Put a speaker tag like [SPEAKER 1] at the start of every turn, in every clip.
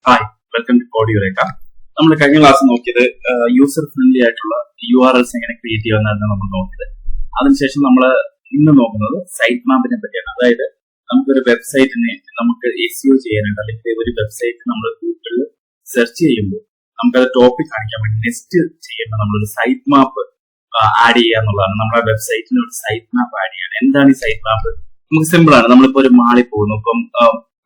[SPEAKER 1] Hi, welcome to Code Eureka. നമ്മൾ കഴിഞ്ഞ class നോക്കിയത് യൂസർ ഫ്രണ്ട്ലി ആയിട്ടുള്ള URLs എങ്ങനെ ക്രിയേറ്റ് ചെയ്യാമെന്നായിരുന്നു നമ്മൾ നോക്കിയത്. അതിനുശേഷം നമ്മൾ ഇന്ന് നോക്കുന്നത് സൈറ്റ് മാപ്പിനെ പറ്റിയാണ്. അതായത് നമുക്കൊരു വെബ്സൈറ്റിനെ നമുക്ക് SEO ചെയ്യാനായിട്ട്, അല്ലെങ്കിൽ ഒരു വെബ്സൈറ്റ് നമ്മൾ ഗൂഗിളിൽ സെർച്ച് ചെയ്യുമ്പോൾ നമുക്കത് ടോപ്പിക് കാണിക്കാൻ വേണ്ടി നെക്സ്റ്റ് ചെയ്യേണ്ട നമ്മളൊരു സൈറ്റ് മാപ്പ് ആഡ് ചെയ്യുക എന്നുള്ളതാണ്. നമ്മുടെ വെബ്സൈറ്റിന് ഒരു സൈറ്റ് മാപ്പ് ആഡ് ചെയ്യണം. എന്താണ് ഈ സൈറ്റ് മാപ്പ്? നമുക്ക് സിമ്പിൾ ആണ്. നമ്മളിപ്പോ ഒരു മാളിൽ പോകുന്നു.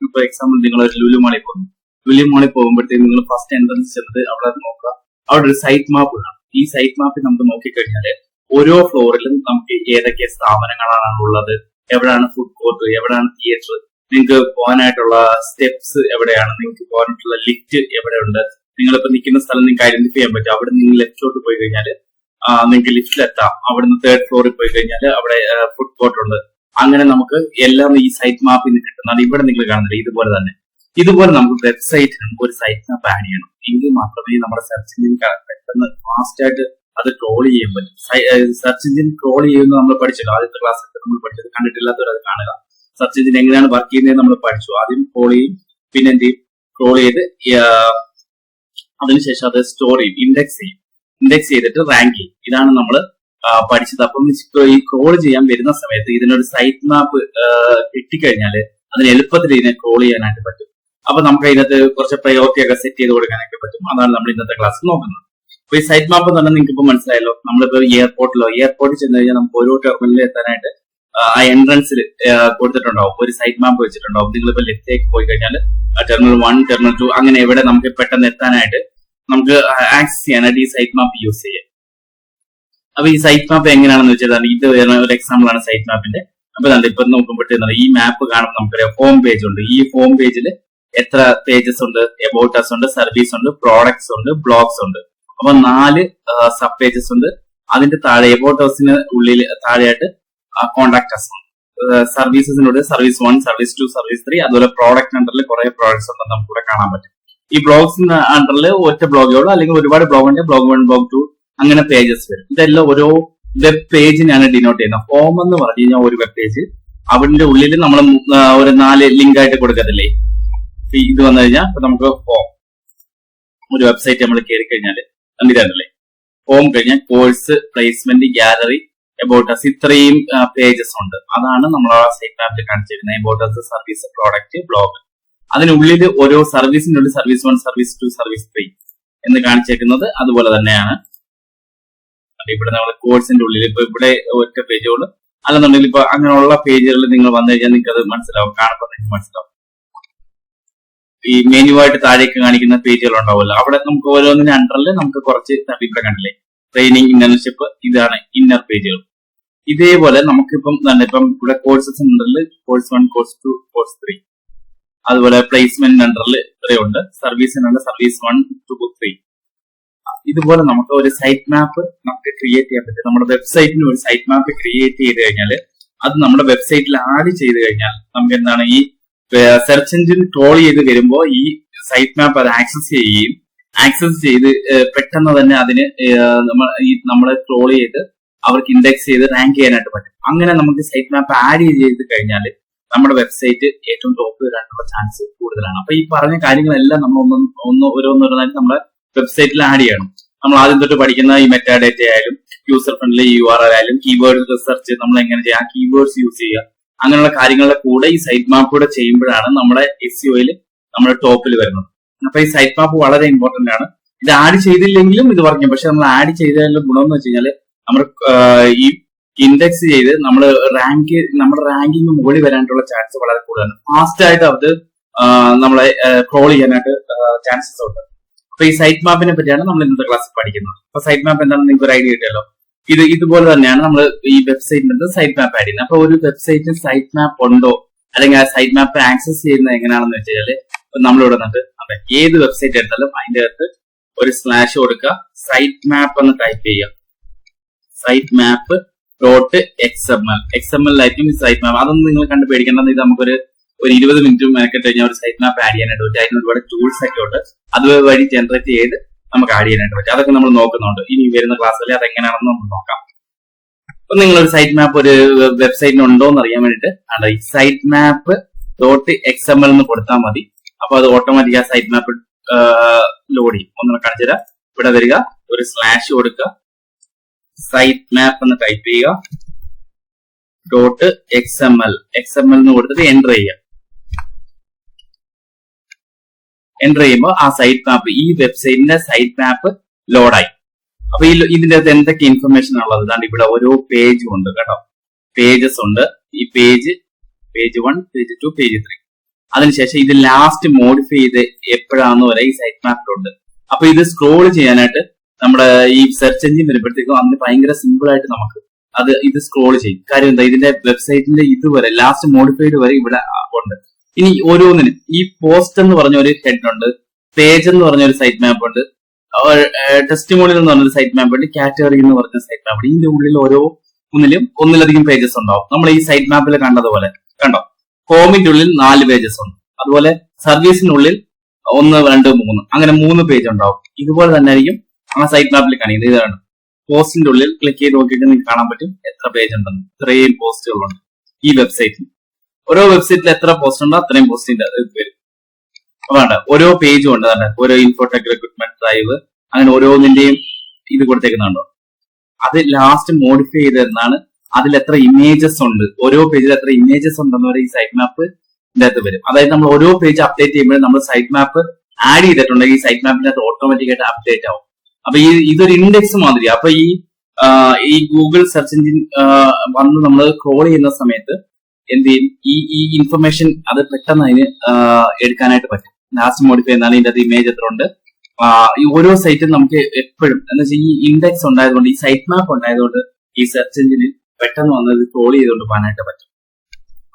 [SPEAKER 1] ഇപ്പൊ എക്സാമ്പിൾ നിങ്ങൾ ഒരു ലുലു മാളിൽ പോകുന്നു. ലുലു മാളിൽ പോകുമ്പോഴത്തേക്ക് നിങ്ങൾ ഫസ്റ്റ് എൻട്രൻസ് ചെന്നത് അവിടെ നോക്കുക. അവിടെ ഒരു സൈറ്റ് മാപ്പ് കാണും. ഈ സൈറ്റ് മാപ്പിൽ നമുക്ക് നോക്കിക്കഴിഞ്ഞാല് ഓരോ ഫ്ലോറിലും നമുക്ക് ഏതൊക്കെ സ്ഥാപനങ്ങളാണ് ഉള്ളത്, എവിടെയാണ് ഫുഡ് കോർട്ട്, എവിടെയാണ് തിയേറ്റർ, നിങ്ങൾക്ക് പോകാനായിട്ടുള്ള സ്റ്റെപ്സ് എവിടെയാണ്, നിങ്ങൾക്ക് പോകാനായിട്ടുള്ള ലിഫ്റ്റ് എവിടെയുണ്ട്, നിങ്ങളിപ്പോ നിൽക്കുന്ന സ്ഥലം നിങ്ങൾക്ക് ഐഡന്റിഫൈ ചെയ്യാൻ പറ്റും. അവിടെ നിങ്ങൾ ലെഫ്റ്റോട്ട് പോയി കഴിഞ്ഞാൽ നിങ്ങൾക്ക് ലിഫ്റ്റിലെത്താം. അവിടുന്ന് തേർഡ് ഫ്ലോറിൽ പോയി കഴിഞ്ഞാൽ അവിടെ ഫുഡ് കോർട്ട് ഉണ്ട്. അങ്ങനെ നമുക്ക് എല്ലാം ഈ സൈറ്റ് മാപ്പിൽ നിന്ന് കിട്ടുന്നതാണ്. ഇവിടെ നിങ്ങൾ കാണുന്നില്ല, ഇതുപോലെ നമുക്ക് വെബ്സൈറ്റിന് നമുക്ക് ഒരു സൈറ്റ് മാപ്പ് ആഡ് ചെയ്യണം. എങ്കിൽ മാത്രമേ നമ്മുടെ സെർച്ച് എഞ്ചിൻ പെട്ടെന്ന് ഫാസ്റ്റ് ആയിട്ട് അത് ക്രോൾ ചെയ്യാൻ പറ്റും. സെർച്ച് എഞ്ചിൻ ക്രോൾ ചെയ്യുന്നത് നമ്മൾ പഠിച്ചല്ലോ. ആദ്യത്തെ ക്ലാസ്സിൽ നമ്മൾ പഠിച്ചത്, കണ്ടിട്ടില്ലാത്തവർ അത് കാണുക. സെർച്ച് എഞ്ചിൻ എങ്ങനെയാണ് വർക്ക് ചെയ്യുന്നത് നമ്മൾ പഠിച്ചു. ആദ്യം ക്രോൾ ചെയ്യും, പിന്നെ എന്ത് ചെയ്യും, ക്രോൾ ചെയ്ത് അതിനുശേഷം അത് സ്റ്റോർ ചെയ്യും, ഇൻഡെക്സ് ചെയ്തിട്ട് റാങ്ക് ചെയ്യും. ഇതാണ് നമ്മൾ പഠിച്ചത്. അപ്പം ഈ ക്രോൾ ചെയ്യാൻ വരുന്ന സമയത്ത് ഇതിനൊരു സൈറ്റ് മാപ്പ് കിട്ടിക്കഴിഞ്ഞാൽ അതിന് എളുപ്പത്തിൽ ഇതിനെ ക്രോൾ ചെയ്യാനായിട്ട് പറ്റും. അപ്പൊ നമുക്ക് അതിനകത്ത് കുറച്ച് പ്രയോറിറ്റി ഒക്കെ സെറ്റ് ചെയ്ത് കൊടുക്കാനൊക്കെ പറ്റും. അതാണ് നമ്മൾ ഇന്നത്തെ ക്ലാസ് നോക്കുന്നത്. അപ്പൊ ഈ സൈറ്റ് മാപ്പ് തന്നെ നിങ്ങൾക്ക് ഇപ്പൊ മനസ്സിലായല്ലോ. നമ്മളിപ്പോ എയർപോർട്ടിൽ ചെന്ന് കഴിഞ്ഞാൽ നമുക്ക് ഓരോ ടെർമിനലിൽ എത്താനായിട്ട് ആ എൻട്രൻസിൽ കൊടുത്തിട്ടുണ്ടാവും, ഒരു സൈറ്റ് മാപ്പ് വെച്ചിട്ടുണ്ടാവും. നിങ്ങളിപ്പോ ലെഫ്റ്റിലേക്ക് പോയി കഴിഞ്ഞാൽ ടെർമിനൽ 1, ടെർമിനൽ 2 അങ്ങനെ എവിടെ നമുക്ക് പെട്ടെന്ന് എത്താനായിട്ട് നമുക്ക് ആക്സസ് ചെയ്യാനായിട്ട് ഈ സൈറ്റ് മാപ്പ് യൂസ് ചെയ്യാം. അപ്പൊ ഈ സൈറ്റ് മാപ്പ് എങ്ങനെയാണെന്ന് വെച്ചാൽ ഇത് ഒരു എക്സാമ്പിൾ ആണ് സൈറ്റ് മാപ്പിന്റെ. അപ്പൊ ഇപ്പൊ നോക്കുമ്പോഴത്തേക്ക് ഈ മാപ്പ് കാണുമ്പോൾ നമുക്കറിയാം ഹോം പേജ് ഉണ്ട്. ഈ ഹോം പേജിൽ എത്ര പേജസ് ഉണ്ട്? എബൌട്ട് അസ് ഉണ്ട്, സർവീസ് ഉണ്ട്, പ്രോഡക്ട്സ് ഉണ്ട്, ബ്ലോഗ്സ് ഉണ്ട്. അപ്പൊ 4 സബ് പേജസ് ഉണ്ട്. അതിന്റെ താഴെ എബൌട്ട് അസിന് ഉള്ളിൽ താഴെയായിട്ട് കോണ്ടാക്ട് അസ് ഉണ്ട്. സർവീസസിനോട് സർവീസ് 1, സർവീസ് 2, സർവീസ് 3, അതുപോലെ പ്രോഡക്റ്റ് അണ്ടറിൽ കുറെ പ്രോഡക്ട്സ് ഉണ്ടെന്ന് നമുക്കിവിടെ കാണാൻ പറ്റും. ഈ ബ്ലോഗ്സിന്റെ അണ്ടറിൽ ഒറ്റ ബ്ലോഗേ ഉള്ളൂ, അല്ലെങ്കിൽ ഒരുപാട് ബ്ലോഗ് ഉണ്ട്, ബ്ലോഗ് 1, ബ്ലോഗ് 2 അങ്ങനെ പേജസ് വരും. ഇതെല്ലാം ഓരോ വെബ് പേജിനാണ് ഡിനോട്ട് ചെയ്യുന്നത്. ഹോം എന്ന് പറഞ്ഞു കഴിഞ്ഞാൽ ഒരു വെബ് പേജ്, അതിന്റെ ഉള്ളിൽ നമ്മൾ ഒരു 4 ലിങ്ക് ആയിട്ട് കൊടുക്കത്തില്ലേ. ഇത് വന്നു കഴിഞ്ഞാൽ നമുക്ക് ഹോം, ഒരു വെബ്സൈറ്റ് നമ്മൾ കയറി കഴിഞ്ഞാൽ കണ്ടില്ലേ, ഹോം കഴിഞ്ഞാൽ course, placement, gallery, about us, ഇത്രയും പേജസ് ഉണ്ട്. അതാണ് നമ്മൾ ആ സൈറ്റ് മാപ്പിൽ കാണിച്ചിരുന്നത്. About us, service, product, blog. അതിനുള്ളിൽ ഓരോ സർവീസിന്റെ ഉള്ളിൽ സർവീസ് 1, സർവീസ് 2, സർവീസ് 3 എന്ന് കാണിച്ചേക്കുന്നത് അതുപോലെ തന്നെയാണ്. ഇവിടെ നമ്മൾ കോഴ്സിന്റെ ഉള്ളിൽ ഇപ്പൊ ഇവിടെ ഒറ്റ പേജുകൾ, അല്ലെന്നുണ്ടെങ്കിൽ ഇപ്പൊ അങ്ങനെയുള്ള പേജുകളിൽ നിങ്ങൾ വന്നു കഴിഞ്ഞാൽ നിങ്ങൾക്ക് അത് മനസ്സിലാവും, കാണുമ്പോൾ നിങ്ങൾക്ക് മനസ്സിലാവും. ഈ മെനു ആയിട്ട് താഴേക്ക് കാണിക്കുന്ന പേജുകൾ ഉണ്ടാവുമല്ലോ, അവിടെ നമുക്ക് ഓരോന്നിന്റെ അണ്ടറിൽ നമുക്ക് കുറച്ച് ഇവിടെ കണ്ടില്ലേ, ട്രെയിനിങ്, ഇന്റേൺഷിപ്പ്, ഇതാണ് ഇന്നർ പേജുകൾ. ഇതേപോലെ നമുക്കിപ്പം ഇവിടെ കോഴ്സസ് അണ്ടറിൽ കോഴ്സ് 1, കോഴ്സ് 2, കോഴ്സ് 3, അതുപോലെ പ്ലേസ്മെന്റ് അണ്ടറിൽ ഇത്രയുണ്ട്, സർവീസിനുള്ള സർവീസ് 1, 2, 3. ഇതുപോലെ നമുക്ക് ഒരു സൈറ്റ് മാപ്പ് നമുക്ക് ക്രിയേറ്റ് ചെയ്യാൻ പറ്റും. നമ്മുടെ വെബ്സൈറ്റിന് ഒരു സൈറ്റ് മാപ്പ് ക്രിയേറ്റ് ചെയ്ത് കഴിഞ്ഞാൽ അത് നമ്മുടെ വെബ്സൈറ്റിൽ ആഡ് ചെയ്ത് കഴിഞ്ഞാൽ നമുക്ക് എന്താണ്, ഈ സെർച്ച് എഞ്ചിൻ ട്രോൾ ചെയ്ത് വരുമ്പോൾ ഈ സൈറ്റ് മാപ്പ് അത് ആക്സസ് ചെയ്ത് പെട്ടെന്ന് തന്നെ അതിന് നമ്മൾ ട്രോൾ ചെയ്ത് അവർക്ക് ഇൻഡെക്സ് ചെയ്ത് റാങ്ക് ചെയ്യാനായിട്ട് പറ്റും. അങ്ങനെ നമുക്ക് സൈറ്റ് മാപ്പ് ആഡ് ചെയ്ത് കഴിഞ്ഞാൽ നമ്മുടെ വെബ്സൈറ്റ് ഏറ്റവും ടോപ്പ് വരാനുള്ള ചാൻസ് കൂടുതലാണ്. അപ്പൊ ഈ പറഞ്ഞ കാര്യങ്ങളെല്ലാം നമ്മൾ ഓരോന്നോരോന്നായിട്ട് നമ്മുടെ വെബ്സൈറ്റിൽ ആഡ് ചെയ്യണം. നമ്മൾ ആദ്യം തൊട്ട് പഠിക്കുന്ന ഈ മെറ്റാഡേറ്റ ആയാലും, യൂസർ ഫ്രണ്ട്ലി URL ആയാലും, കീവേഡ് റിസർച്ച് നമ്മൾ എങ്ങനെ ചെയ്യാം, കീവേഡ്സ് യൂസ് ചെയ്യുക, അങ്ങനെയുള്ള കാര്യങ്ങളുടെ കൂടെ ഈ സൈറ്റ് മാപ്പ് കൂടെ ചെയ്യുമ്പോഴാണ് നമ്മുടെ SEOയിൽ നമ്മുടെ ടോപ്പിൽ വരുന്നത്. അപ്പൊ ഈ സൈറ്റ് മാപ്പ് വളരെ ഇമ്പോർട്ടന്റ് ആണ്. ഇത് ആഡ് ചെയ്തില്ലെങ്കിലും ഇത് പറഞ്ഞു. പക്ഷെ നമ്മൾ ആഡ് ചെയ്തതിന്റെ ഗുണം എന്ന് വെച്ച് കഴിഞ്ഞാൽ നമ്മൾ ഈ ഇൻഡെക്സ് ചെയ്ത് നമ്മുടെ റാങ്കിങ് മുകളിൽ വരാനായിട്ടുള്ള ചാൻസ് വളരെ കൂടുതലാണ്. ഫാസ്റ്റ് ആയിട്ട് അത് നമ്മളെ ക്രോൾ ചെയ്യാനായിട്ട് ചാൻസസ് ഉണ്ട്. അപ്പൊ ഈ സൈറ്റ് മാപ്പിനെ പറ്റിയാണ് നമ്മൾ ഇന്നത്തെ ക്ലാസ്സിൽ പഠിക്കുന്നത്. അപ്പൊ സൈറ്റ് മാപ്പ് എന്താണെന്ന് നിങ്ങൾക്ക് ഒരു ഐഡിയ കിട്ടിയല്ലോ. ഇതുപോലെ തന്നെയാണ് നമ്മൾ ഈ വെബ്സൈറ്റിനകത്ത് സൈറ്റ് മാപ്പ് ആഡ് ചെയ്യുന്നത്. അപ്പൊ ഒരു വെബ്സൈറ്റിൽ സൈറ്റ് മാപ്പ് ഉണ്ടോ, അല്ലെങ്കിൽ ആ സൈറ്റ് മാപ്പ് ആക്സസ് ചെയ്യുന്നത് എങ്ങനെയാണെന്ന് വെച്ച് കഴിഞ്ഞാൽ നമ്മളിവിടെ നിന്നിട്ട് ഏത് വെബ്സൈറ്റ് എടുത്താലും അതിന്റെ അകത്ത് ഒരു സ്ലാഷ് കൊടുക്കുക, സൈറ്റ് മാപ്പ് എന്ന് ടൈപ്പ് ചെയ്യുക. സൈറ്റ് മാപ്പ് .xml ആയിരിക്കും ഈ സൈറ്റ് മാപ്പ്. അതൊന്നും നിങ്ങൾ കണ്ട് പേടിക്കേണ്ടത്. ഇത് നമുക്കൊരു 20 മിനിറ്റ് മെനക്കെട്ട് കഴിഞ്ഞാൽ ഒരു സൈറ്റ് മാപ്പ് ആഡ് ചെയ്യാനായിട്ട് പറ്റും. അതിന് ഒരുപാട് ടൂൾസ് ഒക്കെ ഉണ്ട്. അത് വഴി ജനറേറ്റ് ചെയ്ത് നമുക്ക് ആഡ് ചെയ്യാനായിട്ട് പറ്റും. അതൊക്കെ നമ്മൾ നോക്കുന്നുണ്ട്. ഇനി വരുന്ന ക്ലാസ്സിൽ അതെങ്ങനെയാണെന്ന് നമുക്ക് നോക്കാം. അപ്പൊ നിങ്ങളൊരു സൈറ്റ് മാപ്പ് ഒരു വെബ്സൈറ്റിന് ഉണ്ടോ എന്ന് അറിയാൻ വേണ്ടിയിട്ട് ഈ സൈറ്റ് മാപ്പ് .xml എന്ന് കൊടുത്താൽ മതി. അപ്പൊ അത് ഓട്ടോമാറ്റിക് ആ സൈറ്റ് മാപ്പ് ലോഡ് ചെയ്യും. ഒന്നുകൂടെ കാണിച്ചു തരാം. ഇവിടെ വരിക, ഒരു സ്ലാഷ് കൊടുക്കുക, സൈറ്റ് മാപ്പ് എന്ന് ടൈപ്പ് ചെയ്യുക, .xml എന്ന് കൊടുത്തിട്ട് എൻ്റർ ചെയ്യുക. എൻ്റർ ചെയ്യുമ്പോൾ ആ സൈറ്റ് മാപ്പ്, ഈ വെബ്സൈറ്റിന്റെ സൈറ്റ് മാപ്പ് ലോഡായി. അപ്പൊ ഇതിന്റെ അകത്ത് എന്തൊക്കെ ഇൻഫർമേഷൻ ഉള്ളത്? ഇതാണ് ഇവിടെ ഓരോ പേജും ഉണ്ട് കേട്ടോ, പേജസ് ഉണ്ട്. ഈ പേജ് 1, പേജ് 2, പേജ് 3. അതിനുശേഷം ഇത് ലാസ്റ്റ് മോഡിഫൈ ചെയ്ത് എപ്പോഴാണെന്ന് വരെ ഈ സൈറ്റ് മാപ്പിലുണ്ട്. അപ്പൊ ഇത് സ്ക്രോൾ ചെയ്യാനായിട്ട് നമ്മുടെ ഈ സെർച്ച് എഞ്ചിൻ വരുമ്പോഴത്തേക്കും അതിന് ഭയങ്കര സിമ്പിൾ ആയിട്ട് നമുക്ക് ഇത് സ്ക്രോൾ ചെയ്യും. കാര്യം എന്താ, ഇതിന്റെ വെബ്സൈറ്റിന്റെ ഇതുവരെ ലാസ്റ്റ് മോഡിഫൈഡ് വരെ ഇവിടെ ഉണ്ട്. ഇനി ഓരോന്നിനും ഈ പോസ്റ്റ് എന്ന് പറഞ്ഞ ഒരു ഹെഡ് ഉണ്ട്, പേജ് എന്ന് പറഞ്ഞ ഒരു സൈറ്റ് മാപ്പ് ഉണ്ട്, ടെസ്റ്റിമോണിയൽ എന്ന് പറഞ്ഞൊരു സൈറ്റ് മാപ്പ് ഉണ്ട്, കാറ്റഗറി എന്ന് പറഞ്ഞ സൈറ്റ് മാപ്പ്. ഇതിന്റെ ഉള്ളിൽ ഒന്നിലധികം പേജസ് ഉണ്ടാവും. നമ്മൾ ഈ സൈറ്റ് മാപ്പിൽ കണ്ടതുപോലെ കണ്ടോ, ഹോമിന്റെ ഉള്ളിൽ 4 പേജസ് ഉണ്ട്. അതുപോലെ സർവീസിനുള്ളിൽ 1, 2, 3 അങ്ങനെ 3 പേജ് ഉണ്ടാവും. ഇതുപോലെ തന്നെ ആയിരിക്കും ആ സൈറ്റ് മാപ്പിൽ കാണിക്കുന്നത്. ഇതാണ് പോസ്റ്റിന്റെ ഉള്ളിൽ ക്ലിക്ക് ചെയ്ത് നോക്കിയിട്ട് നിങ്ങൾക്ക് കാണാൻ പറ്റും എത്ര പേജ് ഉണ്ടെന്ന്. ഇത്രയും പോസ്റ്റുകളുണ്ട് ഈ വെബ്സൈറ്റിൽ. ഓരോ വെബ്സൈറ്റിൽ എത്ര പോസ്റ്റ് ഉണ്ടോ അത്രയും പോസ്റ്റിന്റെ വരും. വേണ്ട, ഓരോ പേജും ഉണ്ട് തന്നെ, ഓരോ ഇൻഫോടെക് റിക്രൂട്ട്മെന്റ് ഡ്രൈവ്, അങ്ങനെ ഓരോന്നിന്റെയും ഇത് കൊടുത്തേക്കുന്നുണ്ടോ. അത് ലാസ്റ്റ് മോഡിഫൈ ചെയ്തെന്നാണ്. അതിൽ എത്ര ഇമേജസ് ഉണ്ട്, ഓരോ പേജിൽ എത്ര ഇമേജസ് ഉണ്ടെന്ന് വരെ ഈ സൈറ്റ് മാപ്പ് ഇതിനകത്ത് വരും. അതായത് നമ്മൾ ഓരോ പേജ് അപ്ഡേറ്റ് ചെയ്യുമ്പോൾ നമ്മൾ സൈറ്റ് മാപ്പ് ആഡ് ചെയ്തിട്ടുണ്ടെങ്കിൽ ഈ സൈറ്റ് മാപ്പിന്റെ അകത്ത് ഓട്ടോമാറ്റിക് ആയിട്ട് അപ്ഡേറ്റ് ആവും. അപ്പൊ ഇതൊരു ഇൻഡെക്സ് മാതിരിയാണ്. അപ്പൊ ഈ ഗൂഗിൾ സെർച്ച് എഞ്ചിൻ വന്ന് നമ്മൾ ക്രോൾ ചെയ്യുന്ന സമയത്ത് എന്ത് ചെയ്യും, ഈ ഇൻഫർമേഷൻ അത് പെട്ടെന്ന് അതിന് എടുക്കാനായിട്ട് പറ്റും. ലാസ്റ്റ് മോഡിഫൈ എന്നാണ് ഇതിന്റെ അത് ഇമേജ് എത്ര ഉണ്ട്. ഈ ഓരോ സൈറ്റും നമുക്ക് എപ്പോഴും എന്ന് വെച്ചാൽ ഈ ഇൻഡെക്സ് ഉണ്ടായതുകൊണ്ട്, ഈ സൈറ്റ് മാപ്പ് ഉണ്ടായതുകൊണ്ട് ഈ സെർച്ച് എഞ്ചിന് പെട്ടെന്ന് വന്ന് ഇത് ക്രോൾ ചെയ്തുകൊണ്ട് പോകാനായിട്ട് പറ്റും.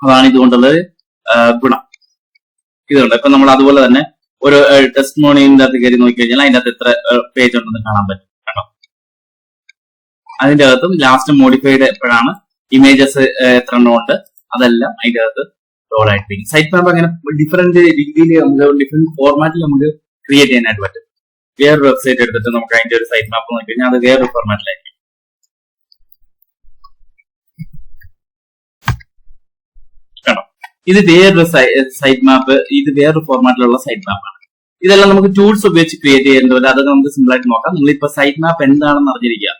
[SPEAKER 1] അതാണ് ഇതുകൊണ്ടുള്ള ഗുണം. ഇതുണ്ട്. ഇപ്പൊ നമ്മൾ അതുപോലെ തന്നെ ഒരു ടെസ്റ്റിമോണിയലിന്റെ അകത്ത് കയറി നോക്കിക്കഴിഞ്ഞാൽ അതിന്റെ അകത്ത് എത്ര പേജ് ഉണ്ടെന്ന് കാണാൻ പറ്റും കേട്ടോ. അതിന്റെ അകത്തും ലാസ്റ്റ് മോഡിഫൈഡ് എപ്പോഴാണ്, ഇമേജസ് എത്ര എണ്ണം ഉണ്ട്, അതെല്ലാം അതിന്റെ അകത്ത് ലോഡ് ആയിട്ടിരിക്കും. സൈറ്റ് മാപ്പ് അങ്ങനെ ഡിഫറെന്റ് രീതിയിൽ നമുക്ക് ഡിഫറെന്റ് ഫോർമാറ്റിൽ നമുക്ക് ക്രിയേറ്റ് ചെയ്യാനായിട്ട് പറ്റും. വേറൊരു വെബ്സൈറ്റ് എടുത്തിട്ട് നമുക്ക് അതിന്റെ ഒരു സൈറ്റ് മാപ്പ് നോക്കി കഴിഞ്ഞാൽ അത് വേറൊരു ഫോർമാറ്റിലായിരിക്കും. ഇത് വേറൊരു സൈറ്റ് മാപ്പ്, ഇത് വേറൊരു ഫോർമാറ്റിലുള്ള സൈറ്റ് മാപ്പാണ്. ഇതെല്ലാം നമുക്ക് ടൂൾസ് ഉപയോഗിച്ച് ക്രിയേറ്റ് ചെയ്യേണ്ടത്, അതൊക്കെ നമുക്ക് സിമ്പിൾ ആയിട്ട് നോക്കാം. നിങ്ങളിപ്പോ സൈറ്റ് മാപ്പ് എന്താണെന്ന് അറിഞ്ഞിരിക്കുക.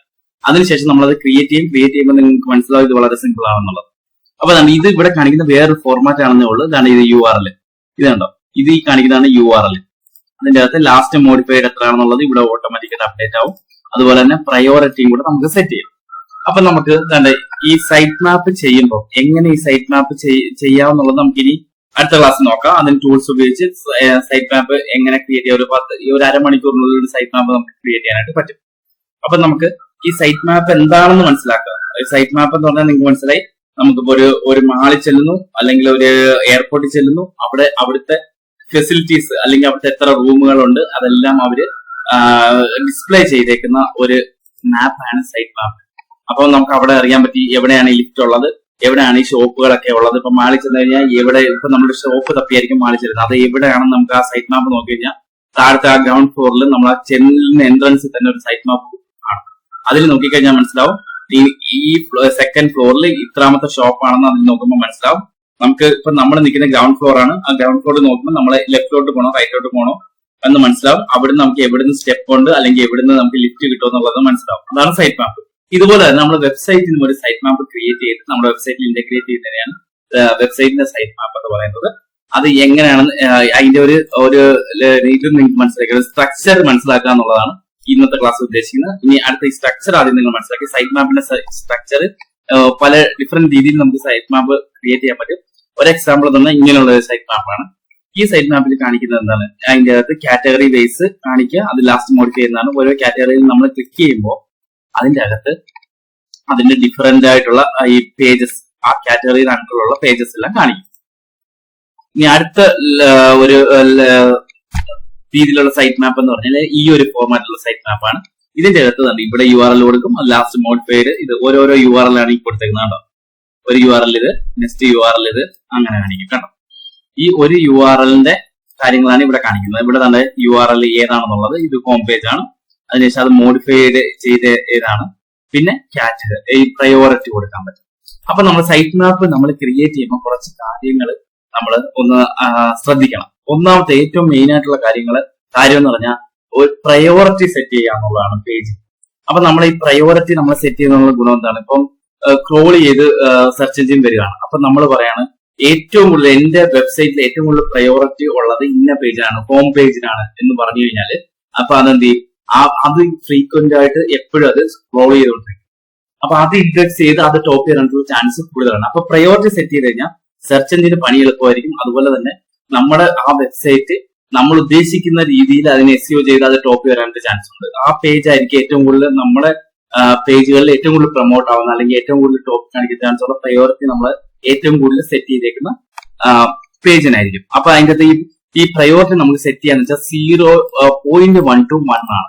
[SPEAKER 1] അതിനുശേഷം നമ്മളത് ക്രിയേറ്റ് ചെയ്യുമ്പോൾ നിങ്ങൾക്ക് മനസ്സിലാവും ഇത് വളരെ സിമ്പിൾ ആണെന്നുള്ളത്. അപ്പൊ ഇത് ഇവിടെ കാണിക്കുന്ന വേറൊരു ഫോർമാറ്റ് ആണെന്നേ ഉള്ളൂ. ഇതാണ് ഇത് URL. ഇത് കണ്ടോ, ഇത് ഈ കാണിക്കുന്നതാണ് URL. അതിന്റെ അകത്ത് ലാസ്റ്റ് മോഡിഫൈഡ് എത്രയാണെന്നുള്ളത് ഇവിടെ ഓട്ടോമാറ്റിക്കായിട്ട് അപ്ഡേറ്റ് ആവും. അതുപോലെ തന്നെ പ്രയോറിറ്റിയും കൂടെ നമുക്ക് സെറ്റ് ചെയ്യാം. അപ്പൊ നമുക്ക് ഈ സൈറ്റ് മാപ്പ് ചെയ്യുമ്പോൾ എങ്ങനെ ഈ സൈറ്റ് മാപ്പ് ചെയ്യാമെന്നുള്ളത് നമുക്ക് ഇനി അടുത്ത ക്ലാസ് നോക്കാം. അതിന് ടൂൾസ് ഉപയോഗിച്ച് സൈറ്റ് മാപ്പ് എങ്ങനെ ക്രിയേറ്റ് ചെയ്യാം. ഒരു അരമണിക്കൂറിനുള്ളിൽ ഒരു സൈറ്റ് മാപ്പ് നമുക്ക് ക്രിയേറ്റ് ചെയ്യാനായിട്ട് പറ്റും. അപ്പൊ നമുക്ക് ഈ സൈറ്റ് മാപ്പ് എന്താണെന്ന് മനസ്സിലാക്കുക. സൈറ്റ് മാപ്പ് എന്ന് പറഞ്ഞാൽ നിങ്ങൾക്ക് മനസ്സിലായി, നമുക്കിപ്പോ ഒരു മാളിൽ ചെല്ലുന്നു അല്ലെങ്കിൽ ഒരു എയർപോർട്ടിൽ ചെല്ലുന്നു, അവിടുത്തെ ഫെസിലിറ്റീസ് അല്ലെങ്കിൽ അവിടുത്തെ എത്ര റൂമുകളുണ്ട് അതെല്ലാം അവര് ഡിസ്പ്ലേ ചെയ്തേക്കുന്ന ഒരു മാപ്പാണ് സൈറ്റ് മാപ്പ്. അപ്പൊ നമുക്ക് അവിടെ അറിയാൻ പറ്റി എവിടെയാണ് ഈ ലിഫ്റ്റ് ഉള്ളത്, എവിടെയാണ് ഈ ഷോപ്പുകളൊക്കെ ഉള്ളത്. ഇപ്പൊ മാളിൽ ചെന്ന് കഴിഞ്ഞാൽ ഇപ്പൊ നമ്മുടെ ഷോപ്പ് തപ്പിയായിരിക്കും മാളിൽ ചെല്ലുന്നത്. അത് എവിടെയാണെന്ന് നമുക്ക് ആ സൈറ്റ് മാപ്പ് നോക്കി കഴിഞ്ഞാൽ താഴത്തെ ആ ഗ്രൗണ്ട് ഫ്ലോറിൽ നമ്മൾ ആ ചെല്ലുന്ന എൻട്രൻസിൽ തന്നെ ഒരു സൈറ്റ് മാപ്പ് ആണ്. അതിൽ നോക്കിക്കഴിഞ്ഞാൽ മനസ്സിലാവും ഈ സെക്കൻഡ് ഫ്ലോറിൽ ഇത്രാമത്തെ ഷോപ്പാണെന്ന് അതിൽ നോക്കുമ്പോൾ മനസ്സിലാവും. നമുക്ക് ഇപ്പൊ നമ്മൾ നിൽക്കുന്ന ഗ്രൗണ്ട് ഫ്ലോർ ആണ്. ആ ഗ്രൗണ്ട് ഫ്ലോറിൽ നോക്കുമ്പോൾ നമ്മൾ ലെഫ്റ്റിലോട്ട് പോകണോ റൈറ്റിലോട്ട് പോകണോ എന്ന് മനസ്സിലാവും. അവിടുന്ന് നമുക്ക് എവിടുന്ന് സ്റ്റെപ്പ് ഉണ്ട് അല്ലെങ്കിൽ എവിടുന്ന് നമുക്ക് ലിഫ്റ്റ് കിട്ടും എന്നുള്ളത് മനസ്സിലാവും. അതാണ് സൈറ്റ് മാപ്പ്. ഇതുപോലെ തന്നെ നമ്മുടെ വെബ്സൈറ്റിനും ഒരു സൈറ്റ് മാപ്പ് ക്രിയേറ്റ് ചെയ്ത് നമ്മുടെ വെബ്സൈറ്റിൽ ഇന്റഗ്രേറ്റ് ചെയ്യുന്നതിനാണ് വെബ്സൈറ്റിന്റെ സൈറ്റ് മാപ്പ് എന്ന് പറയുന്നത്. അത് എങ്ങനെയാണ് അതിന്റെ ഒരു ഇത് നിങ്ങൾക്ക് മനസ്സിലാക്കുക, സ്ട്രക്ചർ മനസ്സിലാക്കുക എന്നുള്ളതാണ് ഇന്നത്തെ ക്ലാസ് ഉദ്ദേശിക്കുന്നത്. ഇനി അടുത്ത ഈ സ്ട്രക്ചർ ആദ്യം നിങ്ങൾ മനസ്സിലാക്കി. സൈറ്റ് മാപ്പിന്റെ സ്ട്രക്ചർ പല ഡിഫറെന്റ് രീതിയിൽ നമുക്ക് സൈറ്റ് മാപ്പ് ക്രിയേറ്റ് ചെയ്യാൻ പറ്റും. ഒരു എക്സാമ്പിൾ തന്നെ ഇങ്ങനെയുള്ള ഒരു സൈറ്റ് മാപ്പാണ്. ഈ സൈറ്റ് മാപ്പിൽ കാണിക്കുന്നത് എന്താണ്, അതിന്റെ അകത്ത് കാറ്റഗറി ബേസ് കാണിക്കുക, അത് ലാസ്റ്റ് മോഡിഫൈ ചെയ്യുന്നതാണ്. ഓരോ കാറ്റഗറിയിൽ നമ്മൾ ക്ലിക്ക് ചെയ്യുമ്പോൾ അതിന്റെ അകത്ത് അതിന്റെ ഡിഫറെന്റ് ആയിട്ടുള്ള ഈ പേജസ്, ആ കാറ്റഗറിയുടെ അണ്ടറിലുള്ള പേജസ് എല്ലാം കാണിക്കും. ഇനി അടുത്ത ഒരു രീതിയിലുള്ള സൈറ്റ് മാപ്പ് എന്ന് പറഞ്ഞാൽ ഈ ഒരു ഫോർമാറ്റിലുള്ള സൈറ്റ് മാപ്പാണ്. ഇതിന്റെ അകത്ത് തന്നെ ഇവിടെ URL കൊടുക്കും, ലാസ്റ്റ് മോഡിഫൈഡ്, ഇത് ഓരോരോ URL ആണ് ഈ കൊടുത്തേക്കുന്നത്. ഒരു URL ഇത്, നെക്സ്റ്റ് URL ഇത്, അങ്ങനെ കാണിക്കും കേട്ടോ. ഈ ഒരു URLന്റെ കാര്യങ്ങളാണ് ഇവിടെ കാണിക്കുന്നത്. ഇവിടെ തന്നെ URL ഏതാണെന്നുള്ളത്, ഇത് ഹോം പേജ് ആണ്. അതിനുശേഷം അത് മോഡിഫൈഡ് ചെയ്ത് ഏതാണ്, പിന്നെ കാറ്റഗറി, ഈ പ്രയോറിറ്റി കൊടുക്കാൻ പറ്റും. അപ്പൊ നമ്മൾ സൈറ്റ് മാപ്പ് നമ്മൾ ക്രിയേറ്റ് ചെയ്യുമ്പോൾ കുറച്ച് കാര്യങ്ങൾ നമ്മൾ ഒന്ന് ശ്രദ്ധിക്കണം. ഒന്നാമത്തെ ഏറ്റവും മെയിൻ ആയിട്ടുള്ള കാര്യങ്ങൾ കാര്യം എന്ന് പറഞ്ഞാൽ ഒരു പ്രയോറിറ്റി സെറ്റ് ചെയ്യുക എന്നുള്ളതാണ് പേജ്. അപ്പൊ നമ്മൾ ഈ പ്രയോറിറ്റി നമ്മൾ സെറ്റ് ചെയ്യുന്നുള്ള ഗുണം എന്താണ്? ഇപ്പം ക്രോൾ ചെയ്ത് സെർച്ച് എഞ്ചിൻ വരികയാണ്. അപ്പൊ നമ്മൾ പറയാണ് ഏറ്റവും കൂടുതൽ എന്റെ വെബ്സൈറ്റിൽ ഏറ്റവും കൂടുതൽ പ്രയോറിറ്റി ഉള്ളത് ഇന്ന പേജിലാണ്, ഹോം പേജിനാണ് എന്ന് പറഞ്ഞു കഴിഞ്ഞാല് അപ്പൊ അതെന്ത് ചെയ്യും? അത് ഫ്രീക്വന്റ് ആയിട്ട് എപ്പോഴും അത് സ്ക്രോൾ ചെയ്തുകൊണ്ടിരിക്കും. അപ്പൊ അത് ഇൻഡെക്സ് ചെയ്ത് അത് ടോപ്പ് ചെയ്യാനുള്ള ചാൻസ് കൂടുതലാണ്. അപ്പൊ പ്രയോറിറ്റി സെറ്റ് ചെയ്ത് കഴിഞ്ഞാൽ സെർച്ച് എഞ്ചിന് പണി എളുപ്പമായിരിക്കും. അതുപോലെ തന്നെ നമ്മുടെ ആ വെബ്സൈറ്റ് നമ്മൾ ഉദ്ദേശിക്കുന്ന രീതിയിൽ അതിനെ SEO ചെയ്ത് അത് ടോപ്പ് വരാനുള്ള ചാൻസ് ഉണ്ട്. ആ പേജ് ആയിരിക്കും ഏറ്റവും കൂടുതൽ നമ്മുടെ പേജുകളിൽ ഏറ്റവും കൂടുതൽ പ്രൊമോട്ട് ആവുന്ന അല്ലെങ്കിൽ ഏറ്റവും കൂടുതൽ ടോപ്പ് കാണിക്കുന്ന ചാൻസ് ഉള്ള പ്രയോറിറ്റി നമ്മൾ ഏറ്റവും കൂടുതൽ സെറ്റ് ചെയ്തേക്കുന്ന പേജിനായിരിക്കും. അപ്പൊ അതിന്റെ ഈ പ്രയോറിറ്റി നമുക്ക് സെറ്റ് ചെയ്യാന്ന് വെച്ചാൽ 0.1 to 1 ആണ്.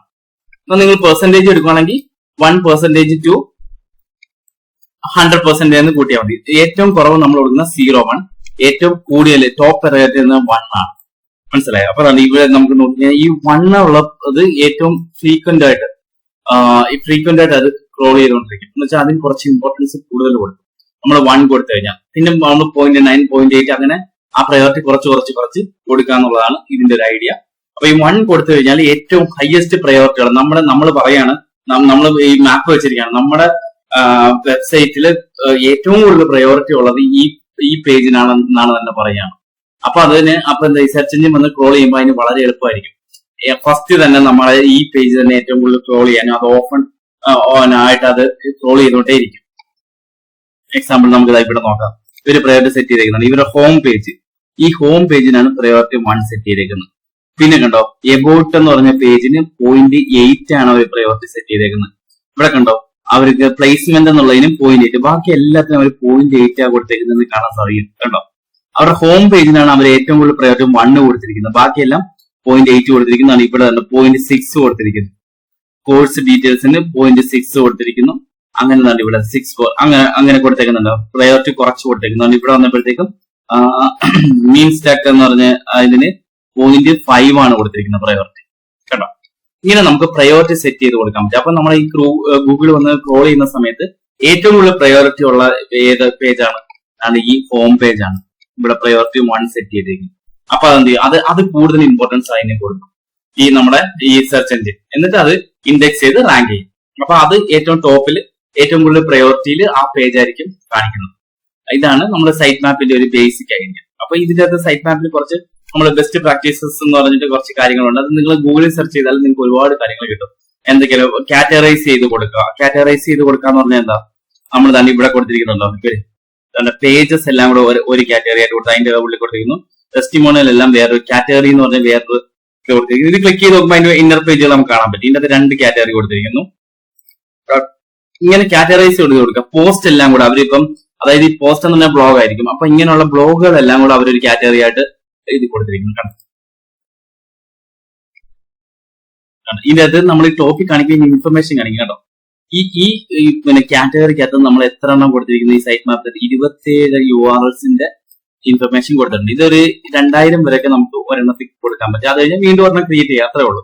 [SPEAKER 1] അപ്പൊ നിങ്ങൾ പെർസെന്റേജ് എടുക്കുകയാണെങ്കിൽ 1% to 100% എന്ന് കൂട്ടിയാൽ മതി. ഏറ്റവും കുറവ് നമ്മൾ കൊടുക്കുന്ന 0.1, ഏറ്റവും കൂടുതൽ ടോപ്പ് പ്രയോറിറ്റി 1 ആണ്. മനസ്സിലായോ? അപ്പൊ ഇവിടെ നമുക്ക് നോക്കിയാൽ ഈ 1 ഉള്ളത് ഏറ്റവും ഫ്രീക്വന്റ് ആയിട്ട് അത് സ്ക്രോൾ ചെയ്തുകൊണ്ടിരിക്കും. എന്ന് വെച്ചാൽ അതിന് കുറച്ച് ഇമ്പോർട്ടൻസ് കൂടുതൽ കൊടുക്കും. നമ്മൾ 1 കൊടുത്തു കഴിഞ്ഞാൽ പിന്നെ നമ്മൾ 0.9, 0.8 അങ്ങനെ ആ പ്രയോറിറ്റി കുറച്ച് കൊടുക്കുക എന്നുള്ളതാണ് ഇതിന്റെ ഒരു ഐഡിയ. അപ്പൊ ഈ 1 കൊടുത്തു കഴിഞ്ഞാൽ ഏറ്റവും ഹയസ്റ്റ് പ്രയോറിറ്റികൾ നമ്മൾ പറയാണ്, നമ്മൾ ഈ മാപ്പ് വെച്ചിരിക്കുകയാണ് നമ്മുടെ വെബ്സൈറ്റിൽ ഏറ്റവും കൂടുതൽ പ്രയോറിറ്റി ഉള്ളത് ഈ പേജിനാണെന്നാണ് തന്നെ പറയുകയാണ്. അപ്പൊ എന്താ ഈ സെർച്ച് എഞ്ചിൻ വന്ന് ക്രോൾ ചെയ്യുമ്പോൾ അതിന് വളരെ എളുപ്പമായിരിക്കും. ഫസ്റ്റ് തന്നെ നമ്മളെ ഈ പേജ് തന്നെ ഏറ്റവും കൂടുതൽ ക്രോൾ ചെയ്യാനും അത് ഓപ്പൺ ആയിട്ട് അത് ക്രോൾ ചെയ്തുകൊണ്ടേയിരിക്കും. എക്സാമ്പിൾ നമുക്ക് ഇവിടെ നോക്കാം. ഇവര് പ്രയോറിറ്റി സെറ്റ് ചെയ്തേക്കുന്നത് ഇവരുടെ ഹോം പേജ്, ഈ ഹോം പേജിനാണ് പ്രയോറിറ്റി 1 സെറ്റ് ചെയ്തേക്കുന്നത്. പിന്നെ കണ്ടോ എബൌട്ട് എന്ന് പറഞ്ഞ പേജിന് 0.8 ആണ് അവർ പ്രയോറിറ്റി സെറ്റ് ചെയ്തേക്കുന്നത്. ഇവിടെ കണ്ടോ അവർക്ക് പ്ലേസ്മെന്റ് എന്നുള്ളതിനും 0.8, ബാക്കി എല്ലാത്തിനും അവർ 0.8 ആ കൊടുത്തേക്കുന്നത് കാണാൻ സാധിക്കും. കണ്ടോ അവരുടെ ഹോം പേജിനാണ് അവർ ഏറ്റവും കൂടുതൽ പ്രയോറിറ്റി 1 കൊടുത്തിരിക്കുന്നത്, ബാക്കിയെല്ലാം 0.8 കൊടുത്തിരിക്കുന്നതാണ്. ഇവിടെ തന്നെ 0.6 കൊടുത്തിരിക്കുന്നു. കോഴ്സ് ഡീറ്റെയിൽസിന് 0.6 കൊടുത്തിരിക്കുന്നു. അങ്ങനെ തന്നെ ഇവിടെ 6 അങ്ങനെ കൊടുത്തേക്കുന്നുണ്ടോ, പ്രയോറിറ്റി കുറച്ച് കൊടുത്തേക്കുന്നുണ്ട്. ഇവിടെ വന്നപ്പോഴത്തേക്കും മീൻ സ്റ്റാക്ക് എന്ന് പറഞ്ഞ ഇതിന് 0.5 ആണ് കൊടുത്തിരിക്കുന്നത് പ്രയോറിറ്റി. കേട്ടോ ഇങ്ങനെ നമുക്ക് പ്രയോറിറ്റി സെറ്റ് ചെയ്ത് കൊടുക്കാൻ പറ്റും. അപ്പൊ നമ്മൾ ഈ ഗൂഗിൾ വന്ന് ക്രോൾ ചെയ്യുന്ന സമയത്ത് ഏറ്റവും കൂടുതൽ പ്രയോറിറ്റി ഉള്ള ഏത് പേജാണ്? അത് ഈ ഹോം പേജാണ്. ഇവിടെ പ്രയോറിറ്റി 1 സെറ്റ് ചെയ്തേക്കും. അപ്പൊ അതെന്ത് ചെയ്യും? അത് കൂടുതൽ ഇമ്പോർട്ടൻസ് അതിനെ കൊടുക്കും ഈ നമ്മുടെ ഈ സെർച്ച് എഞ്ചിൻ. എന്നിട്ട് അത് ഇൻഡെക്സ് ചെയ്ത് റാങ്ക് ചെയ്യും. അപ്പൊ അത് ഏറ്റവും ടോപ്പിൽ ഏറ്റവും കൂടുതൽ പ്രയോറിറ്റിയിൽ ആ പേജ് ആയിരിക്കും കാണിക്കുന്നത്. ഇതാണ് നമ്മുടെ സൈറ്റ് മാപ്പിന്റെ ഒരു ബേസിക് ഐഡിയ. അപ്പൊ ഇതിന്റെ അകത്ത് സൈറ്റ് മാപ്പിൽ കുറച്ച് നമ്മൾ ബെസ്റ്റ് പ്രാക്ടീസസ് എന്ന് പറഞ്ഞിട്ട് കുറച്ച് കാര്യങ്ങളുണ്ട്. അത് നിങ്ങൾ ഗൂഗിളിൽ സെർച്ച് ചെയ്താൽ നിങ്ങൾക്ക് ഒരുപാട് കാര്യങ്ങൾ കിട്ടും. എന്തൊക്കെയാണ് കാറ്റഗറൈസ് ചെയ്ത് കൊടുക്കുക. കാറ്റഗറൈസ് ചെയ്ത് കൊടുക്കുക എന്ന് പറഞ്ഞാൽ എന്താ? നമ്മൾ തന്നെ ഇവിടെ കൊടുത്തിരിക്കുന്നുണ്ടോ പേജസ് എല്ലാം കൂടെ ഒരു കാറ്റഗറി ആയിട്ട് കൊടുത്ത് അതിന്റെ ഉള്ളിൽ കൊടുത്തിരിക്കുന്നു. ടെസ്റ്റിമോണിയൽ എല്ലാം വേറൊരു കാറ്റഗറി എന്ന് പറഞ്ഞാൽ വേറൊരു കൊടുത്തിരിക്കുന്നു. ഇത് ക്ലിക്ക് ചെയ്ത് നോക്കുമ്പോൾ അതിന്റെ ഇന്നർ പേജുകൾ നമുക്ക് കാണാൻ പറ്റും. ഇതിന്റെ 2 കാറ്റഗറി കൊടുത്തിരിക്കുന്നു. ഇങ്ങനെ കാറ്റഗറൈസ് ചെയ്ത് കൊടുക്കുക. പോസ്റ്റ് എല്ലാം കൂടെ അവരിപ്പം, അതായത് ഈ പോസ്റ്റ് എന്ന് പറഞ്ഞാൽ ബ്ലോഗ് ആയിരിക്കും. അപ്പൊ ഇങ്ങനെയുള്ള ബ്ലോഗുകളെല്ലാം കൂടെ അവരൊരു കാറ്റഗറി ആയിട്ട് ഇത് കൊടുത്തിരിക്കുന്നു. ഇതിന്റെ അകത്ത് നമ്മൾ ഈ ടോപ്പിക് കാണിക്കുന്ന ഇൻഫർമേഷൻ കാണിക്കും. കേട്ടോ ഈ പിന്നെ കാറ്റഗറിക്കകത്ത് നമ്മൾ എത്ര എണ്ണം കൊടുത്തിരിക്കുന്നു? ഈ സൈറ്റ് മാപ്പിൽ 27 URLs ഇൻഫർമേഷൻ കൊടുത്തിട്ടുണ്ട്. ഇതൊരു 2000 വരെയൊക്കെ നമുക്ക് ഒരെണ്ണത്തിൽ കൊടുക്കാൻ പറ്റും. അത് കഴിഞ്ഞാൽ വീണ്ടും ഒരെണ്ണം ക്രിയേറ്റ് ചെയ്യാം. അത്രേ ഉള്ളൂ.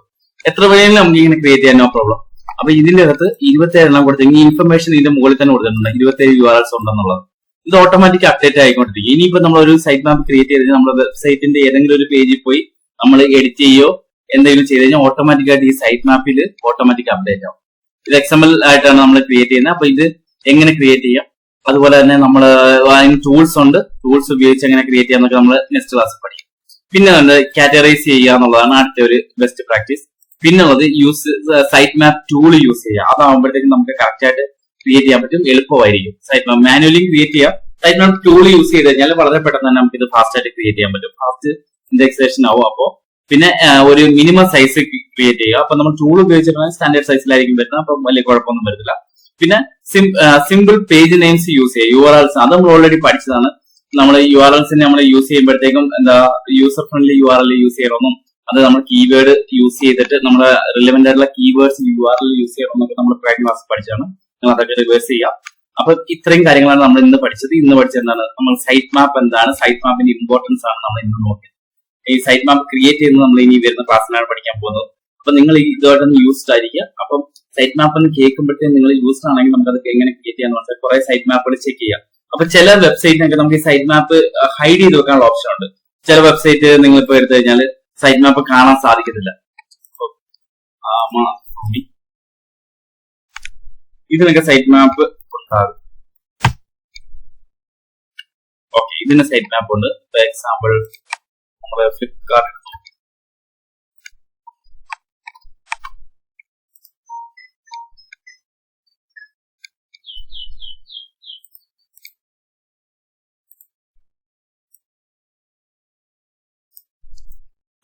[SPEAKER 1] എത്ര വേണമെങ്കിലും നമുക്ക് ഇങ്ങനെ ക്രിയേറ്റ് ചെയ്യാൻ നോ പ്രോബ്ലം. അപ്പൊ ഇതിന്റെ അകത്ത് 27 എണ്ണം കൊടുത്തെങ്കിൽ ഈ ഇൻഫർമേഷൻ ഇതിന്റെ മുകളിൽ തന്നെ കൊടുത്തിട്ടുണ്ട് 27 URLs ഉണ്ടെന്നുള്ളത്. ഇത് ഓട്ടോമാറ്റിക് അപ്ഡേറ്റ് ആയിക്കൊണ്ടിരിക്കും. ഇനിയിപ്പോ നമ്മൾ ഒരു സൈറ്റ് മാപ്പ് ക്രിയേറ്റ് ചെയ്ത് നമ്മുടെ വെബ്സൈറ്റിന്റെ ഏതെങ്കിലും ഒരു പേജിൽ പോയി നമ്മൾ എഡിറ്റ് ചെയ്യോ എന്തെങ്കിലും ചെയ്ത് കഴിഞ്ഞാൽ ഓട്ടോമാറ്റിക് ആയിട്ട് ഈ സൈറ്റ് മാപ്പിൽ ഓട്ടോമാറ്റിക് അപ്ഡേറ്റ് ആവും. ഇത് XML ആയിട്ടാണ് നമ്മൾ ക്രിയേറ്റ് ചെയ്യുന്നത്. അപ്പൊ ഇത് എങ്ങനെ ക്രിയേറ്റ് ചെയ്യാം, അതുപോലെ തന്നെ നമ്മൾ അതിന് ടൂൾസ് ഉണ്ട്. ടൂൾസ് ഉപയോഗിച്ച് എങ്ങനെ ക്രിയേറ്റ് ചെയ്യാന്നൊക്കെ നമ്മൾ നെക്സ്റ്റ് ക്ലാസ്സിൽ പഠിക്കും. പിന്നെ കാറ്റഗറൈസ് ചെയ്യുക എന്നുള്ളതാണ് അടുത്ത ഒരു ബെസ്റ്റ് പ്രാക്ടീസ്. പിന്നെ ഉള്ളത് സൈറ്റ് മാപ്പ് ടൂൾ യൂസ് ചെയ്യുക. അതാകുമ്പോഴത്തേക്കും നമുക്ക് കറക്റ്റ് ആയിട്ട് ക്രിയേറ്റ് ചെയ്യാൻ പറ്റും, എളുപ്പമായിരിക്കും. സൈറ്റ് മാപ്പ് മാനുവലി ക്രിയേറ്റ് ചെയ്യാം. സൈറ്റ് മാപ്പ് ടൂൾ യൂസ് ചെയ്ത് കഴിഞ്ഞാൽ വളരെ പെട്ടെന്ന് തന്നെ നമുക്ക് ഇത് ഫാസ്റ്റ് ആയിട്ട് ക്രിയേറ്റ് ചെയ്യാൻ പറ്റും. ഫാസ്റ്റ് ഇൻഡെക്സേഷൻ ആവും. അപ്പോൾ പിന്നെ ഒരു മിനിമം സൈസ് ക്രിയേറ്റ് ചെയ്യുക. അപ്പൊ നമ്മൾ ടൂൾ ഉപയോഗിച്ചിട്ടുണ്ടെങ്കിൽ സ്റ്റാൻഡേർഡ് സൈസിലായിരിക്കും വരുന്നത്. അപ്പൊ വലിയ കുഴപ്പമൊന്നും വരുന്നില്ല. പിന്നെ സിമ്പിൾ പേജ് നെയിംസ് യൂസ് ചെയ്യുക. URLs അത് നമ്മൾ ഓൾറെഡി പഠിച്ചതാണ്. നമ്മൾ URLs നമ്മൾ യൂസ് ചെയ്യുമ്പോഴത്തേക്കും യൂസർ ഫ്രണ്ട്ലി URL യൂസ് ചെയ്യണമെന്നും അത് നമ്മൾ കീവേഡ് യൂസ് ചെയ്തിട്ട് നമ്മുടെ റിലവന്റ് ആയിട്ടുള്ള കീവേഡ്സ് URL യൂസ് ചെയ്യണമെന്നൊക്കെ നമ്മൾ പ്രാക്ടീസ് ക്ലാസ് പഠിച്ചാണ്. നിങ്ങൾ അതൊക്കെ റിവേഴ്സ് ചെയ്യാം. അപ്പൊ ഇത്രയും കാര്യങ്ങളാണ് നമ്മൾ ഇന്ന് പഠിച്ചത്. ഇന്ന് പഠിച്ചത് എന്താണ്? നമ്മൾ സൈറ്റ് മാപ്പ് എന്താണ്, സൈറ്റ് മാപ്പിന്റെ ഇമ്പോർട്ടൻസ് ആണ് നമ്മൾ ഇന്ന് നോക്കിയത്. ഈ സൈറ്റ് മാപ്പ് ക്രിയേറ്റ് ചെയ്യുന്നത് നമ്മൾ ഇനി വരുന്ന ക്ലാസ്സിലാണ് പഠിക്കാൻ പോകുന്നത്. അപ്പൊ നിങ്ങൾ ഇതുമായിട്ടൊന്ന് യൂസ്ഡ് ആയിരിക്കുക. അപ്പം സൈറ്റ് മാപ്പ് എന്ന് കേൾക്കുമ്പോഴത്തേക്കും നിങ്ങൾ യൂസ്ഡ് ആണെങ്കിൽ നമുക്ക് അതൊക്കെ എങ്ങനെ ക്രിയേറ്റ് ചെയ്യാന്ന് വെച്ചാൽ കുറെ സൈറ്റ് മാപ്പുകൾ ചെക്ക് ചെയ്യാം. അപ്പൊ ചില വെബ്സൈറ്റിനൊക്കെ നമുക്ക് ഈ സൈറ്റ് മാപ്പ് ഹൈഡ് ചെയ്ത് വെക്കാനുള്ള ഓപ്ഷൻ ഉണ്ട്. ചില വെബ്സൈറ്റ് നിങ്ങൾ ഇപ്പൊ എടുത്തു കഴിഞ്ഞാൽ സൈറ്റ് മാപ്പ് കാണാൻ സാധിക്കത്തില്ല. ഇതിനൊക്കെ സൈറ്റ് മാപ്പ് ഉണ്ടാകും. ഓക്കെ, ഇതിന് സൈറ്റ് മാപ്പ് ഉണ്ട്. ഫോർ എക്സാമ്പിൾ നമ്മള് ഫ്ലിപ്കാർട്ട്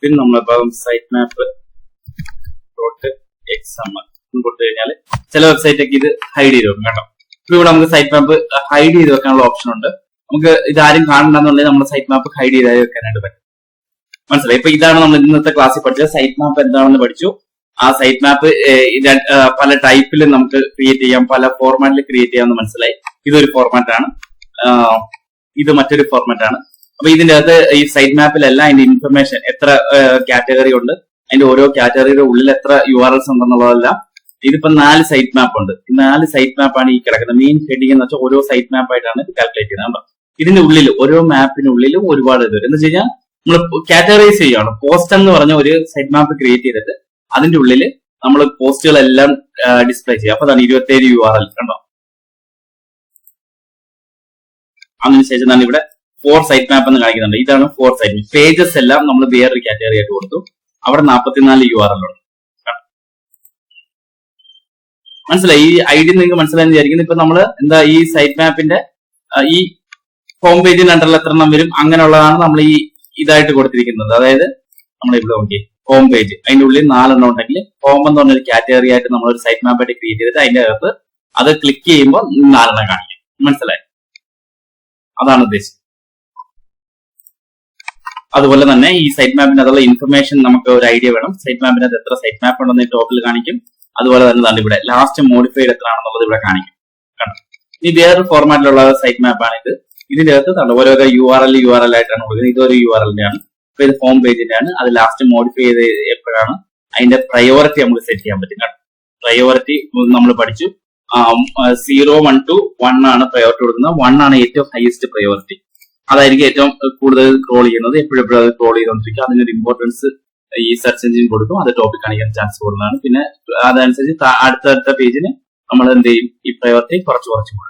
[SPEAKER 1] പിന്നെ നമ്മളിപ്പം സൈറ്റ് മാപ്പ് .xml കൊടുത്തു കഴിഞ്ഞാൽ ചില വെബ്സൈറ്റ് ഒക്കെ ഇത് ഹൈഡ് ചെയ്ത് വെക്കും കേട്ടോ. ഇപ്പൊ ഇവിടെ നമുക്ക് സൈറ്റ് മാപ്പ് ഹൈഡ് ചെയ്ത് വെക്കാനുള്ള ഓപ്ഷൻ ഉണ്ട്. നമുക്ക് ഇതാരും കാണണ്ടെന്നുണ്ടെങ്കിൽ നമ്മുടെ സൈറ്റ് മാപ്പ് ഹൈഡ് ചെയ്ത് വെക്കാനായിട്ട് പറ്റും. മനസ്സിലായി? ഇപ്പൊ ഇതാണ് നമ്മൾ ഇന്നത്തെ ക്ലാസ്സിൽ പഠിച്ചത്. സൈറ്റ് മാപ്പ് എന്താണെന്ന് പഠിച്ചു. ആ സൈറ്റ് മാപ്പ് പല ടൈപ്പിൽ നമുക്ക് ക്രിയേറ്റ് ചെയ്യാം, പല ഫോർമാറ്റിൽ ക്രിയേറ്റ് ചെയ്യാമെന്ന് മനസ്സിലായി. ഇതൊരു ഫോർമാറ്റ് ആണ്, ഇത് മറ്റൊരു ഫോർമാറ്റ് ആണ്. അപ്പൊ ഇതിന്റെ അകത്ത് ഈ സൈറ്റ് മാപ്പിലെല്ലാം അതിന്റെ ഇൻഫർമേഷൻ, എത്ര കാറ്റഗറി ഉണ്ട്, അതിന്റെ ഓരോ കാറ്റഗറിയുടെ ഉള്ളിൽ എത്ര URLs ഉണ്ടെന്നുള്ളതെല്ലാം. ഇതിപ്പോ 4 സൈറ്റ് മാപ്പ് ഉണ്ട്. 4 സൈറ്റ് മാപ്പാണ് ഈ കിടക്കുന്നത്. മെയിൻ ഹെഡിങ് എന്ന് വെച്ചാൽ ഓരോ സൈറ്റ് മാപ്പ് ആയിട്ടാണ് ഇത് കാൽക്കുലേറ്റ് ചെയ്യുന്നത്. ഇതിന്റെ ഉള്ളിൽ ഓരോ മാപ്പിനുള്ളിലും ഒരുപാട് ഇത് വരും. എന്ന് വെച്ച് കഴിഞ്ഞാൽ നമ്മൾ കാറ്റഗറൈസ് ചെയ്യുകയാണ്. പോസ്റ്റ് എന്ന് പറഞ്ഞ ഒരു സൈറ്റ് മാപ്പ് ക്രിയേറ്റ് ചെയ്തിട്ട് അതിന്റെ ഉള്ളിൽ നമ്മൾ പോസ്റ്റുകളെല്ലാം ഡിസ്പ്ലേ ചെയ്യുക. അപ്പൊ അതാണ് 27 URL കണ്ടോ. അതിനുശേഷം തന്നെ ഇവിടെ 4 സൈറ്റ് മാപ്പ് എന്ന് കാണിക്കുന്നുണ്ട്. ഇതാണ് 4 സൈറ്റ്. പേജസ് എല്ലാം നമ്മൾ വേറൊരു കാറ്റഗറി ആയിട്ട് കൊടുത്തു. അവിടെ 44 URL ഉണ്ട്. മനസ്സിലായി? ഈ ഐഡിയ നിങ്ങൾക്ക് മനസ്സിലായെന്ന് വിചാരിക്കുന്നു. ഇപ്പൊ നമ്മള് എന്താ ഈ സൈറ്റ് മാപ്പിന്റെ ഈ ഹോം പേജിന് അണ്ടറിൽ എത്ര എണ്ണം വരും അങ്ങനെയുള്ളതാണ് നമ്മൾ ഈ ഇതായിട്ട് കൊടുത്തിരിക്കുന്നത്. അതായത് നമ്മൾ ഇവിടെ നോക്കി ഹോം പേജ്, അതിന്റെ ഉള്ളിൽ 4 എണ്ണം ഉണ്ടെങ്കിൽ ഹോം എന്ന് പറഞ്ഞൊരു കാറ്റഗറി ആയിട്ട് നമ്മൾ ഒരു സൈറ്റ് മാപ്പായിട്ട് ക്രിയേറ്റ് ചെയ്തിട്ട് അതിന്റെ അകത്ത് അത് ക്ലിക്ക് ചെയ്യുമ്പോൾ 4 എണ്ണം കാണിക്കും. മനസ്സിലായി? അതാണ് ഉദ്ദേശിച്ചത്. അതുപോലെ തന്നെ ഈ സൈറ്റ് മാപ്പിന് അതുള്ള ഇൻഫർമേഷൻ നമുക്ക് ഒരു ഐഡിയ വേണം. സൈറ്റ് മാപ്പിന് അത് എത്ര സൈറ്റ് മാപ്പ് ഉണ്ടെന്ന് ടോപ്പിൽ കാണിക്കും. അതുപോലെ തന്നെ ഇവിടെ ലാസ്റ്റ് മോഡിഫൈഡ് എത്രയാണെന്നുള്ളത് ഇവിടെ കാണിക്കും. ഇനി വേറൊരു ഫോർമാറ്റിലുള്ള സൈറ്റ് മാപ്പാണ് ഇത്. ഇതിന്റെ അകത്ത് ഓരോ URL ആയിട്ടാണ് കൊടുക്കുന്നത്. ഇതൊരു URL-ന്റെ ആണ്. അപ്പൊ ഇത് ഹോം പേജിന്റെ ആണ്. അത് ലാസ്റ്റ് മോഡിഫൈ ചെയ്ത് എപ്പോഴാണ് അതിന്റെ പ്രയോറിറ്റി നമുക്ക് സെറ്റ് ചെയ്യാൻ പറ്റും. പ്രയോറിറ്റി നമ്മൾ പഠിച്ചു. 0, 1 to 1 ആണ് പ്രയോറിറ്റി കൊടുക്കുന്നത്. 1 ആണ് ഏറ്റവും ഹയസ്റ്റ് പ്രയോറിറ്റി. അതായിരിക്കും ഏറ്റവും കൂടുതൽ സ്ക്രോൾ ചെയ്യുന്നത്. എപ്പോഴും അത് സ്ക്രോൾ ചെയ്തുകൊണ്ടിരിക്കും. അതിനൊരു ഇമ്പോർട്ടൻസ് ഈ സെർച്ച് എഞ്ചിൻ കൊടുക്കും. അത് ടോപ്പിക് കാണിക്കാൻ ചാൻസ് കൂടുതലാണ്. പിന്നെ അതനുസരിച്ച് അടുത്ത പേജിന് നമ്മൾ എന്ത് ചെയ്യും, ഈ പ്രയോറിറ്റി കുറച്ച് കൊടുക്കും.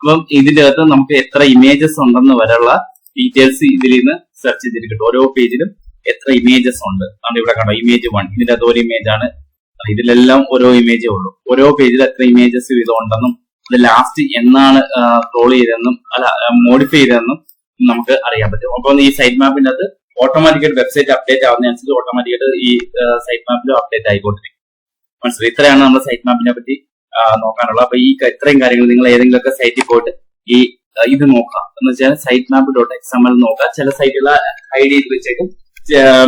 [SPEAKER 1] അപ്പം ഇതിന്റെ അകത്ത് നമുക്ക് എത്ര ഇമേജസ് ഉണ്ടെന്ന് വരെയുള്ള ഡീറ്റെയിൽസ് ഇതിൽ നിന്ന് സെർച്ച് ചെയ്തിട്ട് കിട്ടും. ഓരോ പേജിലും എത്ര ഇമേജസ് ഉണ്ട്. അതുകൊണ്ട് ഇവിടെ കണ്ടോ, ഇമേജ് 1. ഇതിന്റെ അകത്ത് ഒരു ഇമേജ് ആണ്. ഇതിലെല്ലാം ഓരോ ഇമേജേ ഉള്ളൂ. ഓരോ പേജിൽ എത്ര ഇമേജസ് ഇതുണ്ടെന്നും അത് ലാസ്റ്റ് എന്നാണ് സ്ക്രോൾ ചെയ്തതെന്നും മോഡിഫൈ ചെയ്തതെന്നും നമുക്ക് അറിയാൻ പറ്റും. അപ്പോൾ ഈ സൈറ്റ് മാപ്പിന്റെ അത് ഓട്ടോമാറ്റിക്കായിട്ട് വെബ്സൈറ്റ് അപ്ഡേറ്റ് ആവുന്നതനുസരിച്ച് ഓട്ടോമാറ്റിക്കായിട്ട് ഈ സൈറ്റ് മാപ്പിലും അപ്ഡേറ്റ് ആയിക്കൊണ്ടിരിക്കും. മനസ്സിലായി? ഇത്രയാണ് നമ്മുടെ സൈറ്റ് മാപ്പിനെ പറ്റി നോക്കാനുള്ളത്. അപ്പൊ ഈ ഇത്രയും കാര്യങ്ങൾ നിങ്ങൾ ഏതെങ്കിലുമൊക്കെ സൈറ്റിൽ പോയിട്ട് ഈ ഇത് നോക്കാം. എന്ന് വെച്ചാൽ സൈറ്റ് മാപ്പ് .xml നോക്കാം. ചില സൈറ്റുകൾ ഹൈഡ് ചെയ്ത് വെച്ചേക്കും.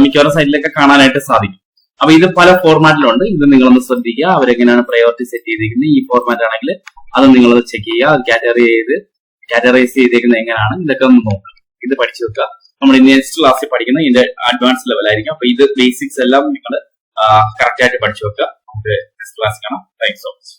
[SPEAKER 1] മിക്കവാറും സൈറ്റിലൊക്കെ കാണാനായിട്ട് സാധിക്കും. അപ്പൊ ഇത് പല ഫോർമാറ്റിലുണ്ട്. ഇത് നിങ്ങളൊന്ന് ശ്രദ്ധിക്കുക. അവരെങ്ങനെയാണ് പ്രയോറിറ്റി സെറ്റ് ചെയ്തിരിക്കുന്നത്. ഈ ഫോർമാറ്റ് ആണെങ്കിൽ അത് നിങ്ങളത് ചെക്ക് ചെയ്യുക. അത് കാറ്റഗറൈസ് ചെയ്തേക്കുന്നത് എങ്ങനെയാണ്, ഇതൊക്കെ ഒന്ന് നോക്കുക. ഇത് പഠിച്ചു വെക്കുക. നമ്മൾ നെക്സ്റ്റ് ക്ലാസ്സിൽ പഠിക്കുന്ന ഇതിന്റെ അഡ്വാൻസ് ലെവൽ ആയിരിക്കും. അപ്പൊ ഇത് ബേസിക്സ് എല്ലാം നിങ്ങൾ കറക്റ്റ് ആയിട്ട് പഠിച്ചു വെക്കുക. നമുക്ക് നെക്സ്റ്റ് ക്ലാസ് കാണാം. Thanks so much.